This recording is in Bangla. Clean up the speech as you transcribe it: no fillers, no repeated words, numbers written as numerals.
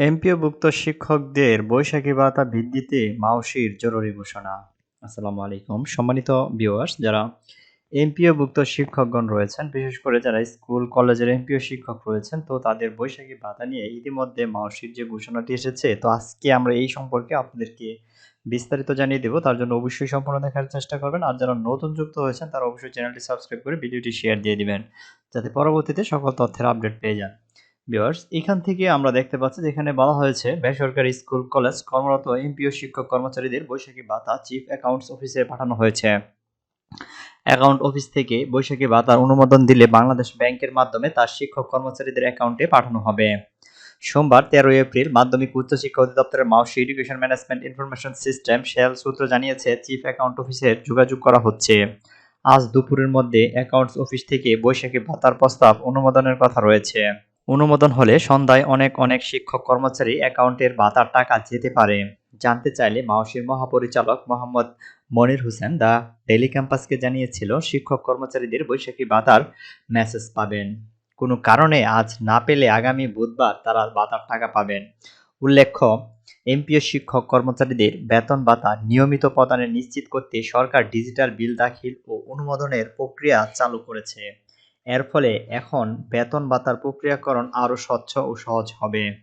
এমপিওভুক্ত শিক্ষকদের বৈশাখী ভাতা বৃদ্ধিতে মাউশির জরুরি ঘোষণা। আসসালামু আলাইকুম সম্মানিত ভিউয়ার্স, যারা এমপিওভুক্ত শিক্ষকগণ রয়েছেন, বিশেষ করে যারা স্কুল কলেজের এমপিও শিক্ষক রয়েছেন, তো তাদের বৈশাখী ভাতা নিয়ে ইতিমধ্যে মাউশির যে ঘোষণাটি এসেছে, তো আজকে আমরা এই সম্পর্কে আপনাদেরকে বিস্তারিত জানিয়ে দেব। তার জন্য অবশ্যই সম্পূর্ণ দেখার চেষ্টা করবেন। আর যারা নতুন যুক্ত হয়েছেন তারা অবশ্যই চ্যানেলটি সাবস্ক্রাইব করে ভিডিওটি শেয়ার দিয়ে দিবেন, যাতে পরবর্তীতে সকল তথ্যের আপডেট পেয়ে যান। ভিউয়ার্স, এখান থেকে আমরা দেখতে পাচ্ছি যেখানে বলা হয়েছে বেসরকারি স্কুল কলেজ কর্মরত এমপিও শিক্ষক কর্মচারীদের বৈশাখী ভাতা চিফ অ্যাকাউন্টস অফিসে পাঠানো হয়েছে। অ্যাকাউন্ট অফিস থেকে বৈশাখী ভাতার অনুমোদন দিলে বাংলাদেশ ব্যাংকের মাধ্যমে তার শিক্ষক কর্মচারীদের অ্যাকাউন্টে পাঠানো হবে। সোমবার 13 এপ্রিল মাধ্যমিক উচ্চ শিক্ষা অধিদপ্তরের মাউশি education management information system cell সূত্র জানিয়েছে, চিফ অ্যাকাউন্ট অফিসের যোগাযোগ করা হচ্ছে। আজ দুপুরের মধ্যে অ্যাকাউন্টস অফিস থেকে বৈশাখী ভাতার প্রস্তাব অনুমোদনের কথা রয়েছে। অনুমোদন হলে সন্ধ্যায় অনেক শিক্ষক কর্মচারী অ্যাকাউন্টের ভাতার টাকা যেতে পারে। জানতে চাইলে মাউশির মহাপরিচালক মোহাম্মদ মনির হোসেন দ্য ডেইলি ক্যাম্পাসকে জানিয়েছিল, শিক্ষক কর্মচারীদের বৈশাখী ভাতার মেসেজ পাবেন। কোনো কারণে আজ না পেলে আগামী বুধবার তারা ভাতার টাকা পাবেন। উল্লেখ্য, এমপিও শিক্ষক কর্মচারীদের বেতন ভাতা নিয়মিত প্রদানে নিশ্চিত করতে সরকার ডিজিটাল বিল দাখিল ও অনুমোদনের প্রক্রিয়া চালু করেছে। এর ফলে এখন বেতন ভাতার প্রক্রিয়াকরণ আরও স্বচ্ছ ও সহজ হবে।